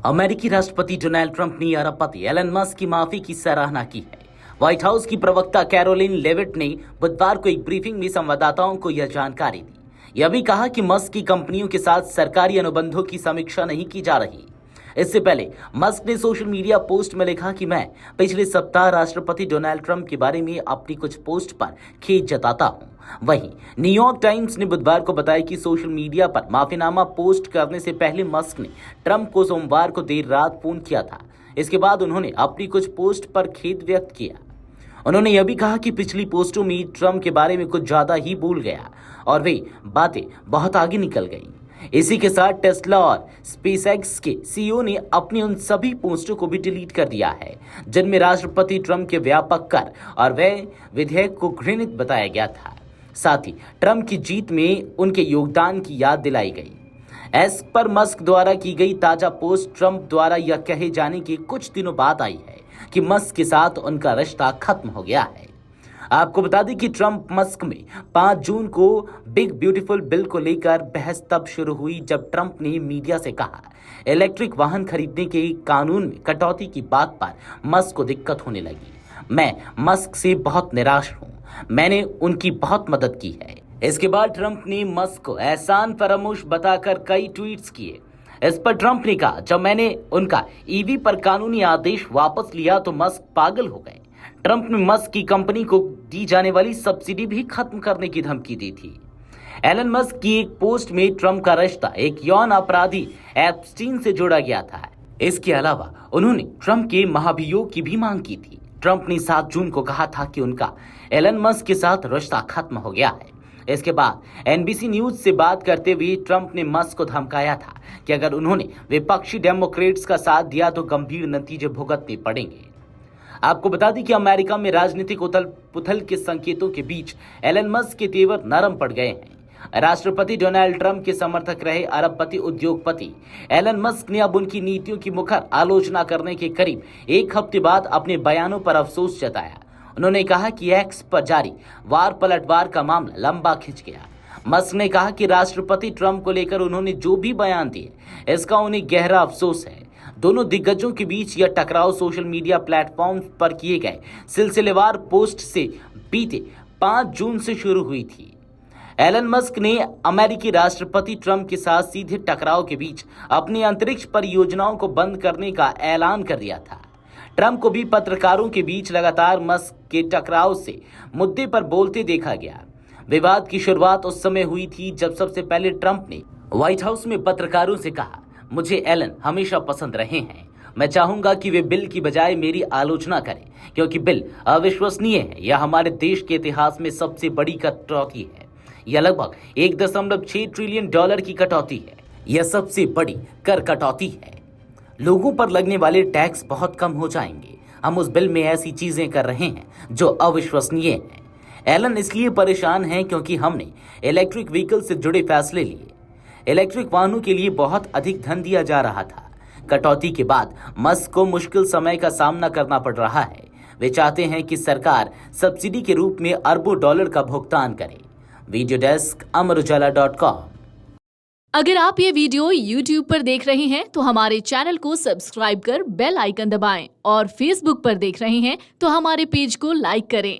अमेरिकी राष्ट्रपति Donald Trump ने अरबपति एलन मस्क की माफी की सराहना की है। व्हाइट हाउस की प्रवक्ता कैरोलिन लेविट ने बुधवार को एक ब्रीफिंग में संवाददाताओं को यह जानकारी दी। यह भी कहा कि मस्क की कंपनियों के साथ सरकारी अनुबंधों की समीक्षा नहीं की जा रही। इससे पहले मस्क ने सोशल मीडिया पोस्ट में लिखा कि मैं पिछले सप्ताह राष्ट्रपति डोनाल्ड ट्रंप के बारे में अपनी कुछ पोस्ट पर खेद जताता हूं। वहीं न्यूयॉर्क टाइम्स ने बुधवार को बताया कि सोशल मीडिया पर माफीनामा पोस्ट करने से पहले मस्क ने ट्रंप को सोमवार को देर रात फोन किया था। इसके बाद उन्होंने अपनी कुछ पोस्ट पर खेद व्यक्त किया। उन्होंने यह भी कहा कि पिछली पोस्टों में ट्रंप के बारे में कुछ ज्यादा ही भूल गया और वे बातें बहुत आगे निकल गई। इसी के साथ टेस्ला और स्पेसएक्स के सीईओ ने अपनी उन सभी पोस्टों को भी डिलीट कर दिया है जिनमें राष्ट्रपति ट्रंप के व्यापक कर और व्यय विधेयक को घृणित बताया गया था। साथ ही ट्रंप की जीत में उनके योगदान की याद दिलाई गई। एस पर मस्क द्वारा की गई ताजा पोस्ट ट्रंप द्वारा यह कहे जाने के कुछ दिनों बाद आई है कि मस्क के साथ उनका रिश्ता खत्म हो गया है। आपको बता दें कि ट्रंप मस्क में 5 जून को बिग ब्यूटीफुल बिल को लेकर बहस तब शुरू हुई जब ट्रंप ने मीडिया से कहा इलेक्ट्रिक वाहन खरीदने के कानून में कटौती की बात पर मस्क को दिक्कत होने लगी। मैं मस्क से बहुत निराश हूं, मैंने उनकी बहुत मदद की है। इसके बाद ट्रंप ने मस्क को एहसान फरामोश बताकर कई ट्वीट्स किए। इस पर ट्रंप ने कहा जब मैंने उनका ईवी पर कानूनी आदेश वापस लिया तो मस्क पागल हो गए। ट्रंप ने मस्क की कंपनी को दी जाने वाली सब्सिडी भी खत्म करने की धमकी दी थी। एलन मस्क की एक पोस्ट में ट्रंप का रिश्ता एक यौन अपराधी एप्स्टीन से जोड़ा गया था। इसके अलावा उन्होंने ट्रंप के महाभियोग की भी मांग की थी। ट्रंप ने 7 जून को कहा था कि उनका एलन मस्क के साथ रिश्ता खत्म हो गया है। इसके बाद एनबीसी न्यूज से बात करते हुए ट्रंप ने मस्क को धमकाया था कि अगर उन्होंने विपक्षी डेमोक्रेट्स का साथ दिया तो गंभीर नतीजे भुगतने पड़ेंगे। आपको बता दें कि अमेरिका में राजनीतिक उथल पुथल के संकेतों के बीच एलन मस्क के तेवर नरम पड़ गए हैं। राष्ट्रपति डोनाल्ड ट्रंप के समर्थक रहे अरबपति उद्योगपति एलन मस्क ने अब उनकी नीतियों की मुखर आलोचना करने के करीब 1 हफ्ते बाद अपने बयानों पर अफसोस जताया। उन्होंने कहा कि एक्स पर जारी वार पलटवार का मामला लंबा खिंच गया। मस्क ने कहा कि राष्ट्रपति ट्रंप को लेकर उन्होंने जो भी बयान दिए इसका उन्हें गहरा अफसोस है। दोनों दिग्गजों के बीच यह टकराव सोशल मीडिया प्लेटफॉर्म पर किए गए सिलसिलेवार पोस्ट से बीते 5 जून से शुरू हुई थी। एलन मस्क ने अमेरिकी राष्ट्रपति ट्रंप के साथ सीधे टकराव के बीच अपनी अंतरिक्ष परियोजनाओं को बंद करने का ऐलान कर दिया था। ट्रंप को भी पत्रकारों के बीच लगातार मस्क के टकराव से मुद्दे पर बोलते देखा गया। विवाद की शुरुआत उस समय हुई थी जब सबसे पहले ट्रंप ने व्हाइट हाउस में पत्रकारों से कहा मुझे एलन हमेशा पसंद रहे हैं। मैं चाहूंगा कि वे बिल की बजाय मेरी आलोचना करें क्योंकि बिल अविश्वसनीय है। यह हमारे देश के इतिहास में सबसे बड़ी कटौती है। यह लगभग 1.6 ट्रिलियन डॉलर की कटौती है। यह सबसे बड़ी कर कटौती है। लोगों पर लगने वाले टैक्स बहुत कम हो जाएंगे। हम उस बिल में ऐसी चीजें कर रहे हैं जो अविश्वसनीय है। एलन इसलिए परेशान हैं क्योंकि हमने इलेक्ट्रिक व्हीकल से जुड़े फैसले लिए। इलेक्ट्रिक वाहनों के लिए बहुत अधिक धन दिया जा रहा था। कटौती के बाद मस्क को मुश्किल समय का सामना करना पड़ रहा है। वे चाहते हैं कि सरकार सब्सिडी के रूप में अरबों डॉलर का भुगतान करे। वीडियो डेस्क अमरउजाला.com। अगर आप ये वीडियो YouTube पर देख रहे हैं तो हमारे चैनल को सब्सक्राइब कर बेल आइकन दबाएं और Facebook पर देख रहे हैं तो हमारे पेज को लाइक करें।